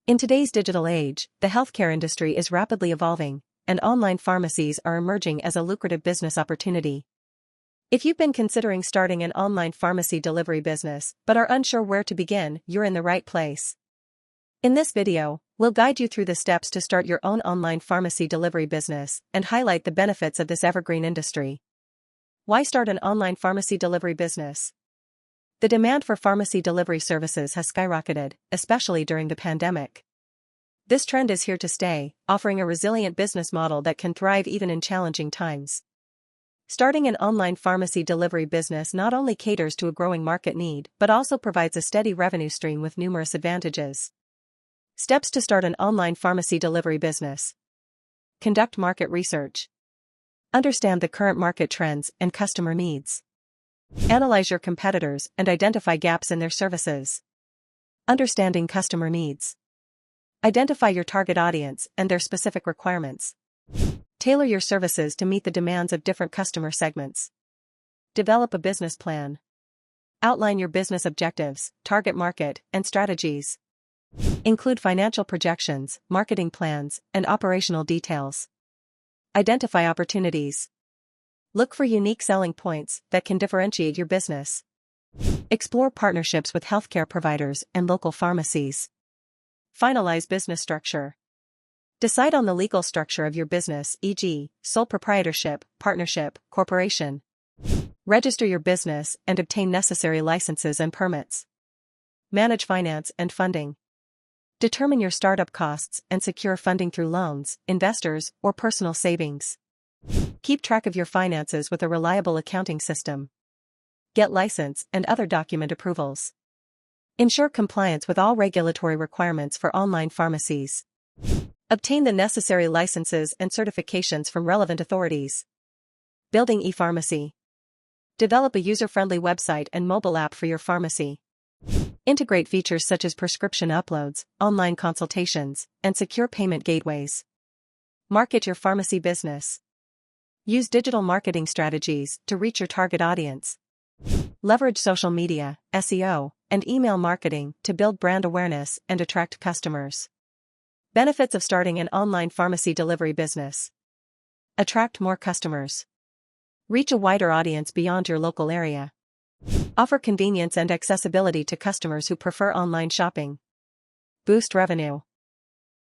In today's digital age, the healthcare industry is rapidly evolving, and online pharmacies are emerging as a lucrative business opportunity. If you've been considering starting an online pharmacy delivery business but are unsure where to begin, you're in the right place. In this video, we'll guide you through the steps to start your own online pharmacy delivery business and highlight the benefits of this evergreen industry. Why start an online pharmacy delivery business? The demand for pharmacy delivery services has skyrocketed, especially during the pandemic. This trend is here to stay, offering a resilient business model that can thrive even in challenging times. Starting an online pharmacy delivery business not only caters to a growing market need but also provides a steady revenue stream with numerous advantages. Steps to start an online pharmacy delivery business. Conduct market research. Understand the current market trends and customer needs. Analyze your competitors and identify gaps in their services. Understanding customer needs. Identify your target audience and their specific requirements. Tailor your services to meet the demands of different customer segments. Develop a business plan. Outline your business objectives, target market, and strategies. Include financial projections, marketing plans, and operational details. Identify opportunities. Look for unique selling points that can differentiate your business. Explore partnerships with healthcare providers and local pharmacies. Finalize business structure. Decide on the legal structure of your business, e.g., sole proprietorship, partnership, corporation. Register your business and obtain necessary licenses and permits. Manage finance and funding. Determine your startup costs and secure funding through loans, investors, or personal savings. Keep track of your finances with a reliable accounting system. Get license and other document approvals. Ensure compliance with all regulatory requirements for online pharmacies. Obtain the necessary licenses and certifications from relevant authorities. Building e-pharmacy. Develop a user-friendly website and mobile app for your pharmacy. Integrate features such as prescription uploads, online consultations, and secure payment gateways. Market your pharmacy business. Use digital marketing strategies to reach your target audience. Leverage social media, SEO, and email marketing to build brand awareness and attract customers. Benefits of starting an online pharmacy delivery business. Attract more customers. Reach a wider audience beyond your local area. Offer convenience and accessibility to customers who prefer online shopping. Boost revenue.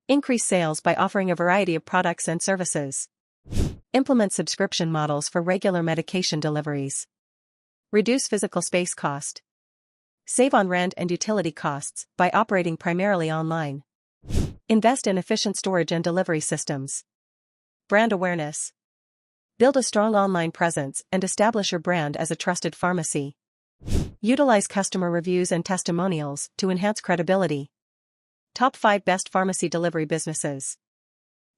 Increase sales by offering a variety of products and services. Implement subscription models for regular medication deliveries. Reduce physical space cost. Save on rent and utility costs by operating primarily online. Invest in efficient storage and delivery systems. Brand awareness. Build a strong online presence and establish your brand as a trusted pharmacy. Utilize customer reviews and testimonials to enhance credibility. Top 5 best pharmacy delivery businesses.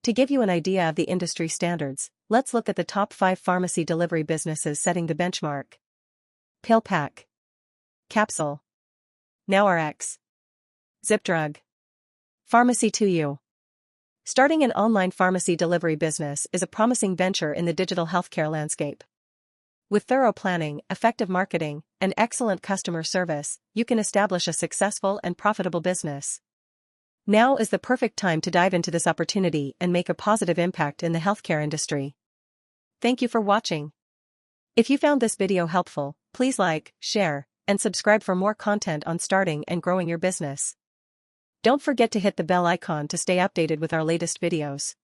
To give you an idea of the industry standards, let's look at the top 5 pharmacy delivery businesses setting the benchmark. PillPack, Capsule, NowRx, ZipDrug, Pharmacy2U. Starting an online pharmacy delivery business is a promising venture in the digital healthcare landscape. With thorough planning, effective marketing, and excellent customer service, you can establish a successful and profitable business. Now is the perfect time to dive into this opportunity and make a positive impact in the healthcare industry. Thank you for watching. If you found this video helpful, please like, share, and subscribe for more content on starting and growing your business. Don't forget to hit the bell icon to stay updated with our latest videos.